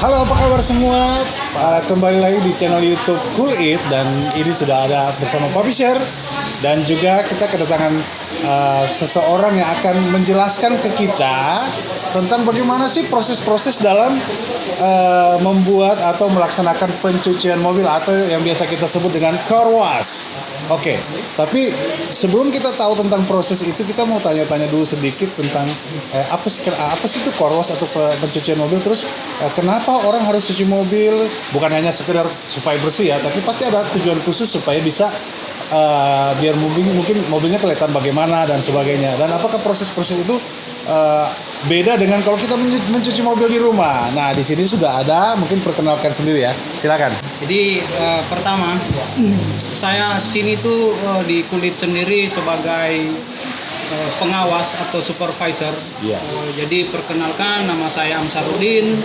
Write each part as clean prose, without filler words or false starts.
Halo, apa kabar semua? Kembali lagi di channel YouTube Cool It, dan ini sudah ada bersama publisher, dan juga kita kedatangan seseorang yang akan menjelaskan ke kita tentang bagaimana sih proses-proses dalam membuat atau melaksanakan pencucian mobil atau yang biasa kita sebut dengan car wash. Oke, tapi sebelum kita tahu tentang proses itu, kita mau tanya-tanya dulu sedikit tentang apa sih itu car wash atau pencucian mobil. Terus kenapa orang harus cuci mobil? Bukan hanya sekedar supaya bersih ya, tapi pasti ada tujuan khusus supaya bisa biar mungkin mobilnya kelihatan bagaimana dan sebagainya. Dan apakah proses-proses itu beda dengan kalau kita mencuci mobil di rumah? Nah, di sini sudah ada, mungkin perkenalkan sendiri ya. Silakan. Jadi pertama, saya sini tuh di Kulit sendiri sebagai pengawas atau supervisor. Iya. Jadi perkenalkan, nama saya Amsarudin.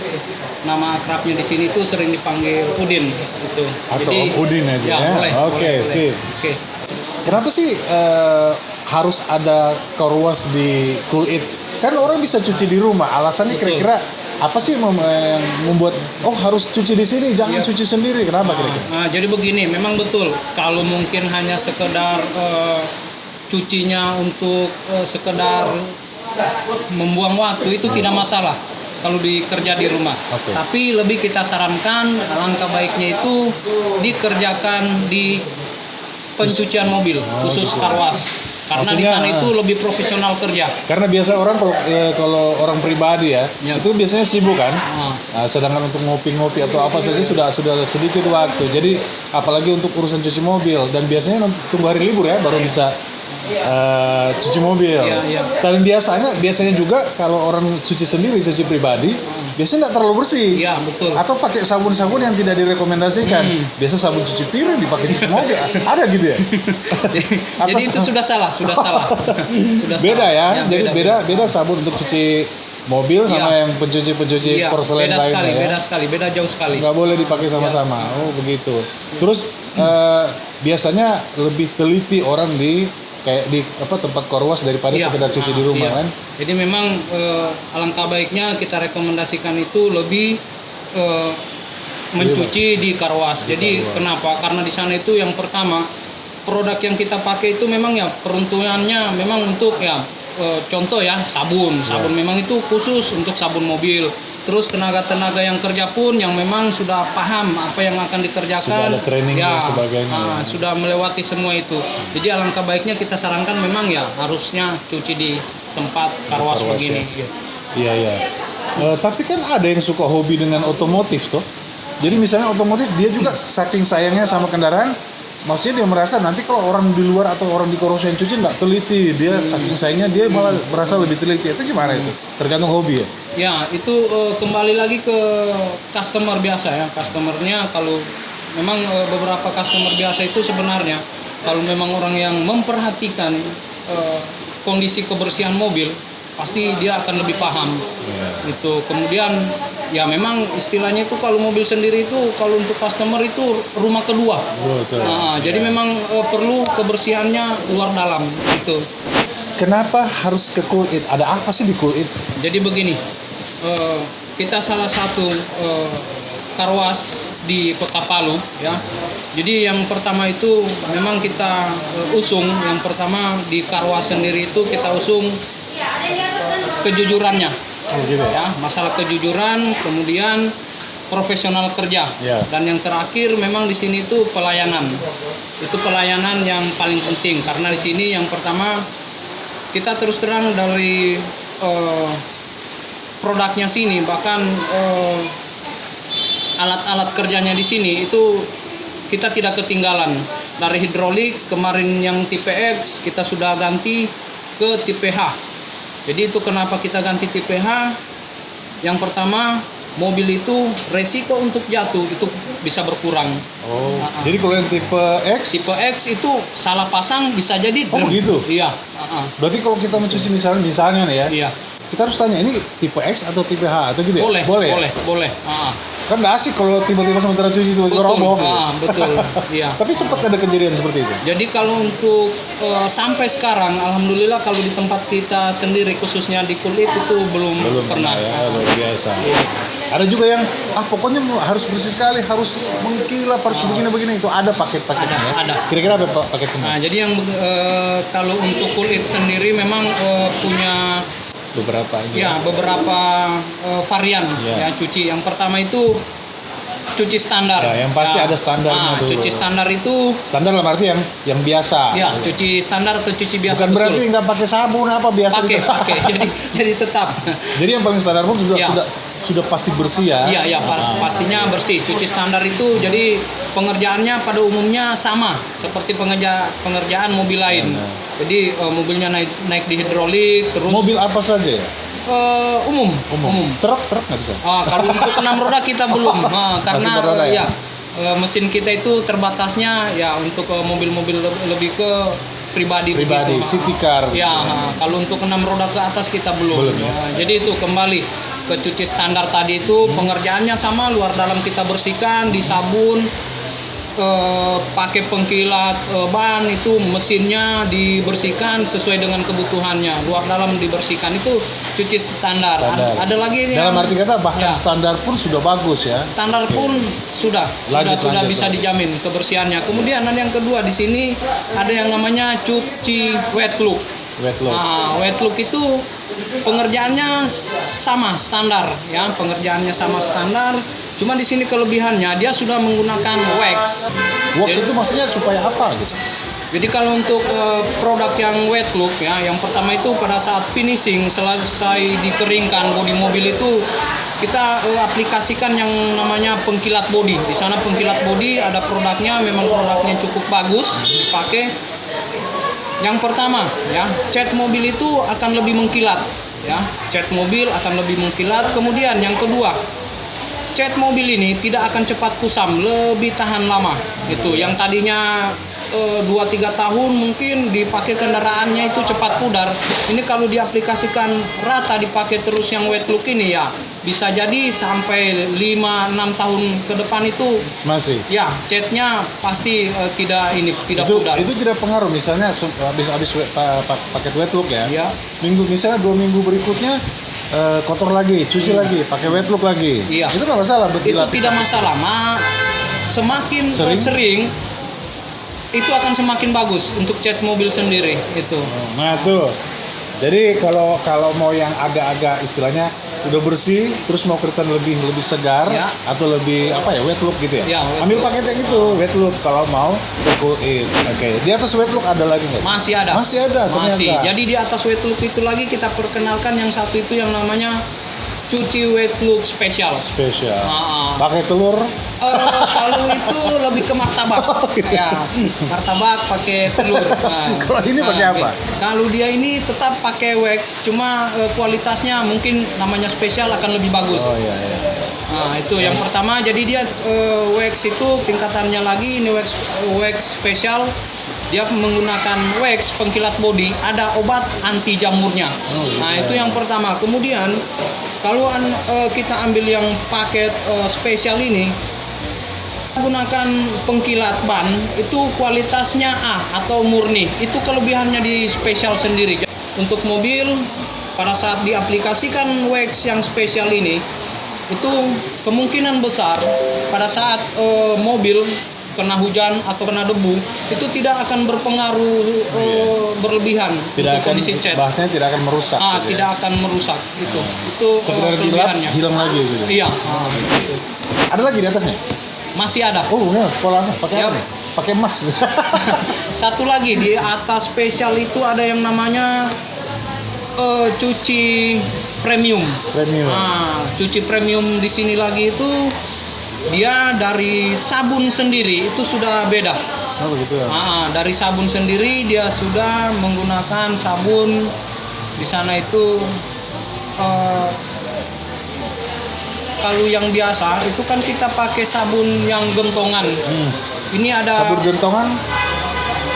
Nama akrabnya di sini tuh sering dipanggil Udin gitu. Atau jadi, Om Udin aja ya. Oke, sip. Oke. Kenapa sih harus ada car wash di Cool It? Kan orang bisa cuci di rumah. Alasannya kira-kira apa sih yang membuat harus cuci di sini, jangan cuci sendiri? Kenapa kira-kira? Nah, jadi begini, memang betul. Kalau mungkin hanya sekedar cucinya untuk sekedar membuang waktu itu tidak masalah kalau dikerja di rumah. Okay. Tapi lebih kita sarankan langkah baiknya itu dikerjakan di pencucian mobil khusus car wash. Karena di sana itu lebih profesional kerja. Karena biasa orang kalau orang pribadi ya, itu biasanya sibuk kan. Sedangkan untuk ngopi-ngopi atau apa saja sudah sedikit waktu. Jadi apalagi untuk urusan cuci mobil, dan biasanya tunggu hari libur ya baru bisa cuci mobil. Dan biasanya juga kalau orang cuci sendiri, cuci pribadi, biasanya tidak terlalu bersih. Iya, betul. Atau pakai sabun-sabun yang tidak direkomendasikan. Biasa sabun cuci piring dipakai cuci mobil. Ada gitu ya? Jadi itu sudah salah. Beda ya. Jadi beda sabun untuk cuci mobil sama yang pencuci porselen lainnya. Beda jauh sekali. Nggak boleh dipakai sama-sama. Oh, begitu. Terus biasanya lebih teliti orang di tempat car wash daripada sekedar cuci di rumah kan. Jadi memang alangkah baiknya kita rekomendasikan itu lebih mencuci di car wash. Jadi kenapa? Karena di sana itu yang pertama, produk yang kita pakai itu memang ya peruntukannya memang untuk contoh ya sabun memang itu khusus untuk sabun mobil. Terus tenaga-tenaga yang kerja pun yang memang sudah paham apa yang akan dikerjakan, sudah ada training dan sebagainya. Sudah melewati semua itu. Jadi alangkah baiknya kita sarankan memang ya harusnya cuci di tempat car wash begini. Iya. Tapi kan ada yang suka hobi dengan otomotif toh. Jadi misalnya otomotif, dia juga saking sayangnya sama kendaraan, maksudnya dia merasa nanti kalau orang di luar atau orang di car wash yang cuci nggak teliti, dia saking sayangnya dia malah merasa lebih teliti. Itu gimana itu? Tergantung hobi ya? Ya, itu kembali lagi ke customer biasa ya. Customernya kalau memang beberapa customer biasa itu sebenarnya kalau memang orang yang memperhatikan kondisi kebersihan mobil, pasti dia akan lebih paham. Itu kemudian ya memang istilahnya itu kalau mobil sendiri itu kalau untuk customer itu rumah kedua. Jadi memang perlu kebersihannya luar dalam gitu. Kenapa harus ke Cool It? Ada apa sih di Cool It? Jadi begini, kita salah satu car wash di Kota Palu ya. Jadi yang pertama itu memang kita usung, yang pertama di car wash sendiri itu kita usung kejujurannya. Ya, masalah kejujuran, kemudian profesional kerja. Dan yang terakhir memang di sini itu pelayanan. Itu pelayanan yang paling penting karena di sini yang pertama kita terus terang dari produknya sini, bahkan alat-alat kerjanya di sini itu kita tidak ketinggalan. Dari hidrolik kemarin yang tipe X kita sudah ganti ke tipe H. Jadi itu kenapa kita ganti tipe H? Yang pertama, mobil itu resiko untuk jatuh itu bisa berkurang. Jadi kalau yang tipe X itu salah pasang bisa jadi. Begitu? Iya. Berarti kalau kita mencuci misalnya nih ya. Iya. Kita harus tanya ini tipe X atau tipe H atau gitu ya? Boleh. Kan nggak asik kalau tiba-tiba sementara cuci tiba-tiba roboh. Gitu. Betul. Iya. Tapi sempat ada kejadian seperti itu. Jadi kalau untuk sampai sekarang, alhamdulillah kalau di tempat kita sendiri khususnya di kulit itu belum pernah. Ya, luar biasa. Iya. Ada juga yang pokoknya harus bersih sekali, harus mengkilap, harus begini-begini. Itu ada paket-paketnya. Ada. Kira-kira apa paket semua? Nah, jadi yang kalau untuk kulit sendiri memang punya beberapa varian ya cuci. Yang pertama itu cuci standar. Ya, yang pasti ada standarnya tuh. Cuci standar itu standar dalam arti yang biasa. Ya, cuci standar atau cuci biasa. Bukan berarti nggak pakai sabun apa biasa. Pakai. jadi tetap. Jadi yang paling standar pun sudah pasti bersih ya. Iya, pastinya bersih. Cuci standar itu jadi pengerjaannya pada umumnya sama seperti pengerjaan mobil lain. Jadi mobilnya naik di hidrolik terus. Mobil apa saja ya? Umum. Truk nggak bisa. Kalau untuk 6 roda kita belum, karena mesin kita itu terbatasnya ya untuk mobil-mobil lebih ke pribadi. City car. Ya, kalau untuk 6 roda ke atas kita belum. Jadi itu kembali ke cuci standar tadi itu pengerjaannya sama, luar dalam kita bersihkan, disabun. Pakai pengkilat ban itu mesinnya dibersihkan sesuai dengan kebutuhannya, luar dalam dibersihkan itu cuci standar. Ada lagi dalam arti kata bahkan standar pun sudah bagus ya. Standar pun sudah bisa dijamin kebersihannya. Kemudian ada yang kedua di sini ada yang namanya cuci wet look. Wet look itu pengerjaannya sama standar ya, Cuma di sini kelebihannya dia sudah menggunakan wax. Wax itu maksudnya supaya apa gitu? Jadi kalau untuk produk yang wet look ya, yang pertama itu pada saat finishing selesai dikeringkan bodi mobil itu kita aplikasikan yang namanya pengkilat bodi. Di sana pengkilat bodi ada produknya, memang produknya cukup bagus dipakai. Yang pertama ya, cat mobil itu akan lebih mengkilat ya. Cat mobil akan lebih mengkilat. Kemudian yang kedua, cat mobil ini tidak akan cepat kusam, lebih tahan lama. Itu yang tadinya 2-3 tahun mungkin dipakai kendaraannya itu cepat pudar. Ini kalau diaplikasikan rata dipakai terus yang wet look ini ya bisa jadi sampai 5-6 tahun ke depan itu masih. Ya, catnya pasti tidak pudar. Itu tidak pengaruh misalnya habis pakai wet look ya. Ya. Misalnya 2 minggu berikutnya kotor lagi, cuci lagi, pakai wet look lagi. Iya. Itu nggak masalah. Itu tidak masalah. Semakin sering itu akan semakin bagus untuk cat mobil sendiri itu. Nah tuh. Jadi kalau mau yang agak-agak istilahnya udah bersih terus mau kelihatan lebih segar ya, atau lebih wet look gitu ya. Ambil paket yang itu wet look kalau mau kulit. Oke. Di atas wet look ada lagi nggak? Masih ada. Ternyata. Jadi di atas wet look itu lagi kita perkenalkan yang satu itu yang namanya cuci wet look spesial. Pakai telur? Kalau itu lebih ke martabak. Ya, martabak pakai telur. Kalau ini pakai apa? Kalau dia ini tetap pakai wax, cuma kualitasnya mungkin namanya spesial akan lebih bagus. Oh iya. Nah, itu yang pertama. Jadi dia wax itu tingkatannya lagi, ini wax spesial. Dia menggunakan wax pengkilat bodi, ada obat anti jamurnya. Itu yang pertama. Kemudian kalau kita ambil yang paket spesial ini, gunakan pengkilat ban itu kualitasnya A atau murni. Itu kelebihannya di spesial sendiri. Untuk mobil pada saat diaplikasikan wax yang spesial ini, itu kemungkinan besar pada saat mobil kena hujan atau kena debu itu tidak akan berpengaruh berlebihan tidak untuk kondisi cat. Bahasanya tidak akan merusak. Tidak akan merusak itu kelebihannya. Hilang lagi gitu. Iya. Gitu. Ada lagi di atasnya? Masih ada. Polanya pakai apa nih? Pakai emas. Satu lagi di atas spesial itu ada yang namanya cuci premium. Cuci premium di sini lagi itu dia dari sabun sendiri itu sudah beda. Begitu ya. Dari sabun sendiri dia sudah menggunakan sabun di sana itu kalau yang biasa itu kan kita pakai sabun yang gentongan. Ini ada sabun gentongan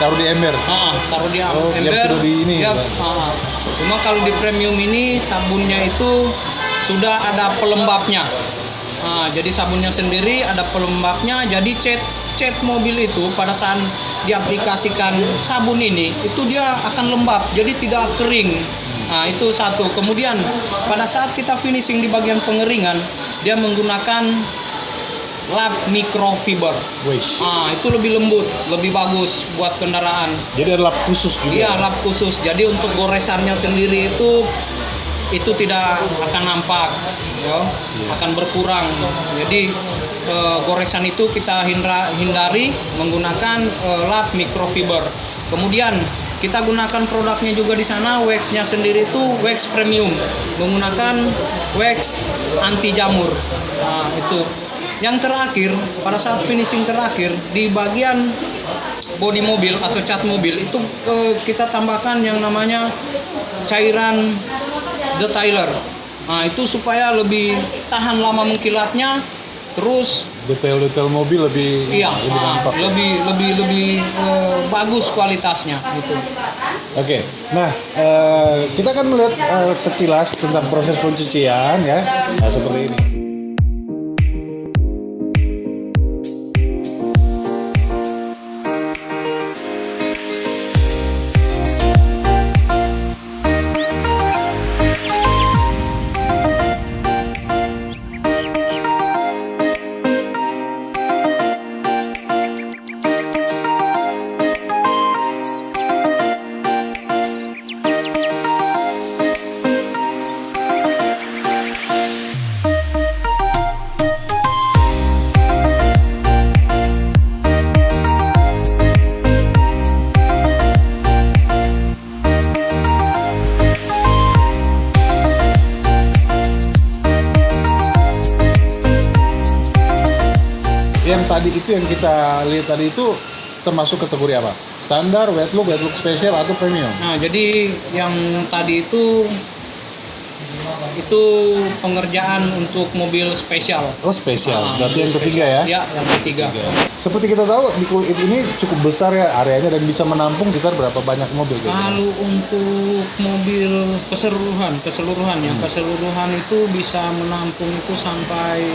taruh di ember. Taruh di ember. Sudah di ini. Cuma kalau di premium ini sabunnya itu sudah ada pelembabnya. Nah, jadi sabunnya sendiri ada pelembabnya. Jadi cat mobil itu pada saat diaplikasikan sabun ini itu dia akan lembab, jadi tidak kering. Nah, itu satu. Kemudian pada saat kita finishing di bagian pengeringan, dia menggunakan lap microfiber. Wish. Ah, itu lebih lembut, lebih bagus buat kendaraan. Jadi ada lap khusus juga. Iya, lap khusus. Jadi untuk goresannya sendiri itu tidak akan nampak, ya, akan berkurang. Jadi goresan itu kita hindari menggunakan lap microfiber. Kemudian kita gunakan produknya juga di sana, waxnya sendiri itu wax premium, menggunakan wax anti jamur. Nah, itu. Yang terakhir, pada saat finishing terakhir di bagian bodi mobil atau cat mobil itu kita tambahkan yang namanya cairan detailer. Nah, itu supaya lebih tahan lama mengkilatnya, terus Detail-detail mobil lebih nampak. lebih bagus kualitasnya gitu. Oke. Nah, kita akan melihat sekilas tentang proses pencucian ya. Nah, seperti ini. Yang tadi itu yang kita lihat tadi itu termasuk kategori apa? Standar, wet look special atau premium? Nah, jadi yang tadi itu pengerjaan untuk mobil spesial. Oh, spesial. Nah, Berarti yang mobil ketiga ya? Ya, yang ketiga. Seperti kita tahu di Cool It ini cukup besar ya areanya dan bisa menampung sekitar berapa banyak mobil gitu. Kalau untuk mobil keseluruhan itu bisa menampung itu sampai,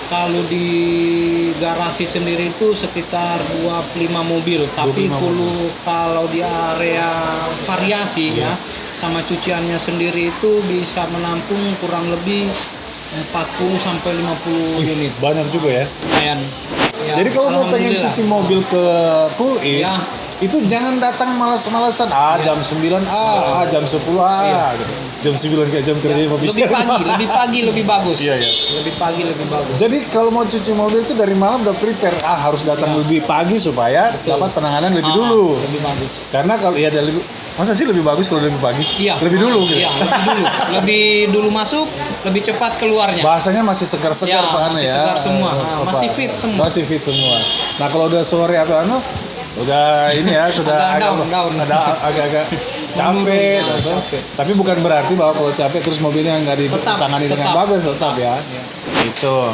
kalau di garasi sendiri itu sekitar 25 mobil. Tapi 25 kalau di area variasi ya, sama cuciannya sendiri itu bisa menampung kurang lebih 40 sampai 50 unit. Banyak juga ya. Lumayan. Ya, Jadi kalau mau pengen alhamdulillah. cuci mobil ke Cool It, Ya. itu jangan datang malas-malasan. Jam 9 jam 10 Iya. gitu. Jam 9 kayak jam kerja lebih pagi lebih bagus. Iya, iya. Lebih pagi lebih bagus. Jadi kalau mau cuci mobil itu dari malam udah prepare. Harus datang lebih pagi supaya dapat penanganan lebih dulu. Lebih bagus. Karena kalau lebih, masa sih lebih bagus kalau lebih pagi? Iya. Lebih dulu gitu. Iya, lebih dulu masuk, lebih cepat keluarnya. Bahasanya masih segar-segar Ya, Pak Ana masih ya. segar semua. Masih fit semua. Masih fit semua. Nah, kalau udah sore atau udah ini ya sudah Down. agak-agak capek, Menurun, atau- capek. tapi bukan berarti bahwa kalau capek terus mobilnya nggak ditangani dengan tetap. bagus, tetap ya. Itu.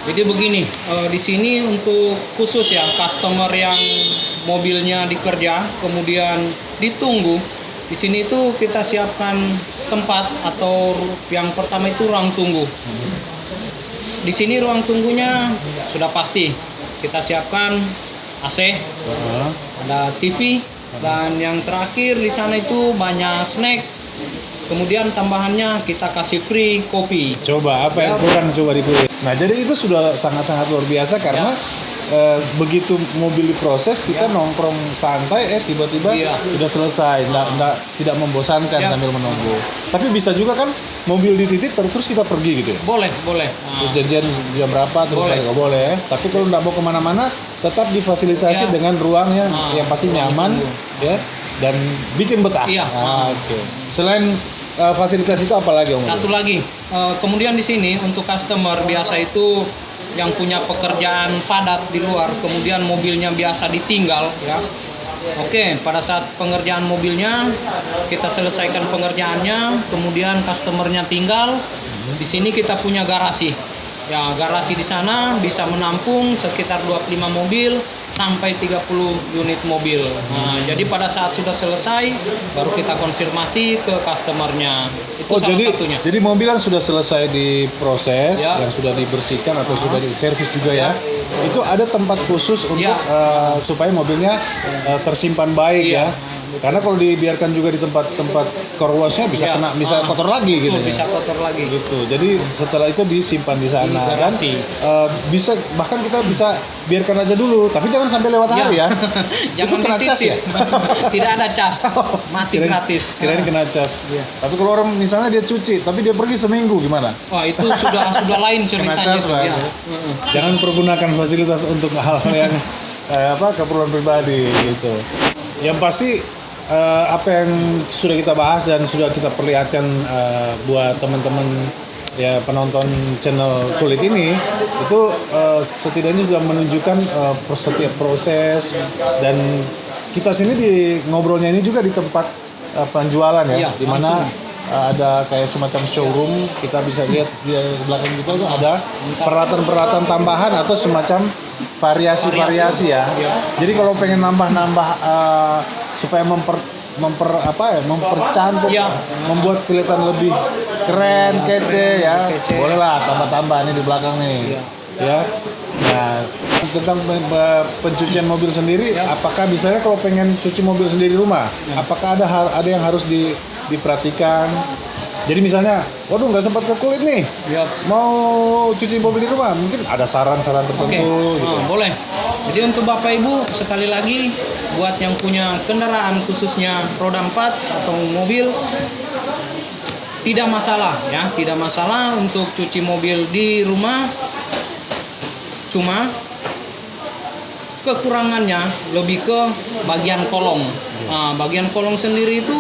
Jadi begini, di sini untuk khusus ya customer yang mobilnya dikerja kemudian ditunggu, di sini itu kita siapkan tempat atau yang pertama itu ruang tunggu. Di sini ruang tunggunya sudah pasti kita siapkan AC, ada TV, dan yang terakhir di sana itu banyak snack. Kemudian tambahannya kita kasih free kopi. Coba apa yang kurang coba dipilih. Nah, jadi itu sudah sangat-sangat luar biasa karena begitu mobil diproses kita nongkrong santai tiba-tiba udah selesai, tidak membosankan sambil menunggu. Tapi bisa juga kan mobil dititip terus kita pergi gitu ya. Boleh. Terus janjian jam berapa terus nggak boleh ya. Tapi kalau nggak mau kemana-mana tetap difasilitasi dengan ruang yang pasti nyaman ya dan bikin betah. Oke. Selain fasilitas itu apa lagi Om? Satu lagi, kemudian di sini untuk customer biasa itu yang punya pekerjaan padat di luar, kemudian mobilnya biasa ditinggal ya. Oke, pada saat pengerjaan mobilnya kita selesaikan pengerjaannya, kemudian customernya tinggal. Di sini kita punya garasi. Ya, garasi di sana bisa menampung sekitar 25 mobil sampai 30 unit mobil. Nah, jadi pada saat sudah selesai baru kita konfirmasi ke customernya. Itu salah jadi satunya. jadi mobil yang sudah selesai diproses, Ya. yang sudah dibersihkan atau sudah diservis juga ya. Itu ada tempat khusus untuk Ya. Supaya mobilnya tersimpan baik Iya. ya. Karena kalau dibiarkan juga di tempat car wash-nya bisa Ya. bisa kotor lagi gitu ya. Bisa kotor lagi. Gitu. Jadi setelah itu disimpan di sana Di kan. garasi. Bisa bahkan kita bisa biarkan aja dulu, tapi jangan sampai lewat hari ya. Itu Jangan kena cas ya? dititip. Tidak ada cas. Masih Kirain- gratis. Kirain kena cas. Iya. Tapi kalau orang misalnya dia cuci, tapi dia pergi seminggu gimana? Wah, itu sudah lain ceritanya. cas, Pak. Ya. Jangan pergunakan fasilitas untuk hal-hal yang keperluan pribadi gitu. Yang pasti apa yang sudah kita bahas dan sudah kita perlihatkan buat teman-teman ya penonton channel Kulit ini itu setidaknya sudah menunjukkan setiap proses, dan kita sini di ngobrolnya ini juga di tempat penjualan ya, Iya, di mana langsung. ada kayak semacam showroom. Kita bisa lihat di belakang kita itu ada peralatan-peralatan tambahan atau semacam variasi-variasi ya. Iya. Jadi kalau pengen nambah-nambah supaya mempercantik, Iya. membuat kelihatan lebih keren, kece ya. Kece. Bolehlah tambah-tambah ini di belakang nih. Iya. Ya. Nah, tentang pencucian mobil sendiri, Ya. apakah misalnya kalau pengen cuci mobil sendiri di rumah, apakah ada yang harus diperhatikan? Jadi misalnya, waduh nggak sempat ke Kulit nih, Ya. mau cuci mobil di rumah, mungkin ada saran-saran tertentu Oke, gitu. boleh. Jadi untuk Bapak Ibu, sekali lagi buat yang punya kendaraan khususnya roda 4 atau mobil, tidak masalah ya, tidak masalah untuk cuci mobil di rumah. Cuma kekurangannya lebih ke bagian kolong. Nah, bagian kolong sendiri itu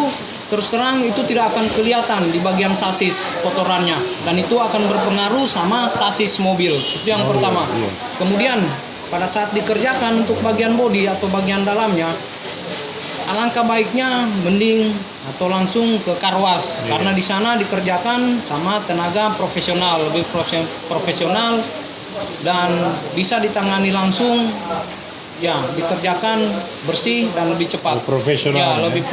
terus terang itu tidak akan kelihatan di bagian sasis kotorannya, dan itu akan berpengaruh sama sasis mobil. Itu yang pertama. iya. Kemudian pada saat dikerjakan untuk bagian bodi atau bagian dalamnya, alangkah baiknya mending atau langsung ke car wash, karena di sana dikerjakan sama tenaga profesional, lebih profesional, dan bisa ditangani langsung, ya dikerjakan bersih dan lebih cepat. Profesional, Ya, ya. lebih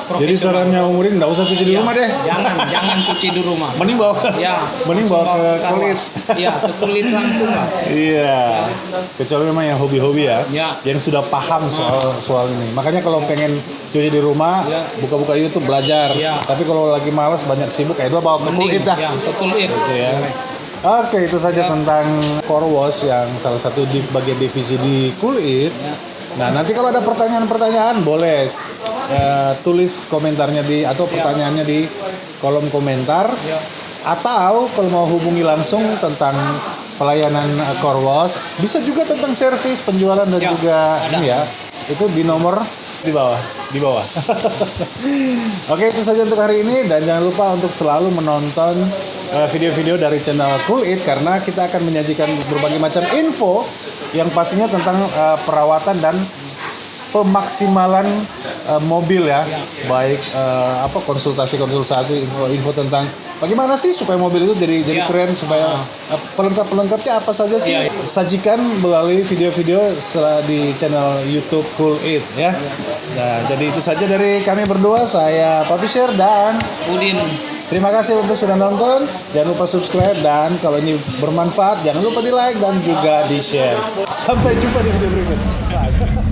Jadi profesional. sarannya Umurin nggak usah cuci di Ya, rumah deh. Jangan cuci di rumah. Mending bawa Ya, mending bawa ke car Kulit. wash. Iya, ke Kulit langsung lah. Iya. Kecuali memang yang hobi-hobi ya, Ya. yang sudah paham soal ini. Makanya kalau pengen cuci di rumah, Ya. buka-buka YouTube belajar. Ya. Tapi kalau lagi malas banyak sibuk, ya udah bawa ke Kulit dah. Ya, ke Kulit. Gitu ya. Oke, itu saja Ya. tentang car wash yang salah satu di bagian divisi di Kulit. Ya. Nah, nanti kalau ada pertanyaan-pertanyaan boleh tulis komentarnya atau pertanyaannya di kolom komentar. Ya. Atau kalau mau hubungi langsung tentang pelayanan car wash, bisa juga tentang servis, penjualan dan Ya, juga ada. ini ya. Itu di nomor di bawah. Oke, itu saja untuk hari ini, dan jangan lupa untuk selalu menonton video-video dari channel Cool It, karena kita akan menyajikan berbagai macam info yang pastinya tentang perawatan dan pemaksimalan mobil ya. Baik konsultasi info tentang bagaimana sih supaya mobil itu jadi Ya. keren, supaya pelengkapnya apa saja sih, Ya. sajikan melalui video-video di channel YouTube Cool It ya. Nah, jadi itu saja dari kami berdua. Saya Publisher dan Udin. terima kasih untuk sudah nonton. Jangan lupa subscribe, dan kalau ini bermanfaat jangan lupa di like dan juga di share. Sampai jumpa di video berikut. Bye.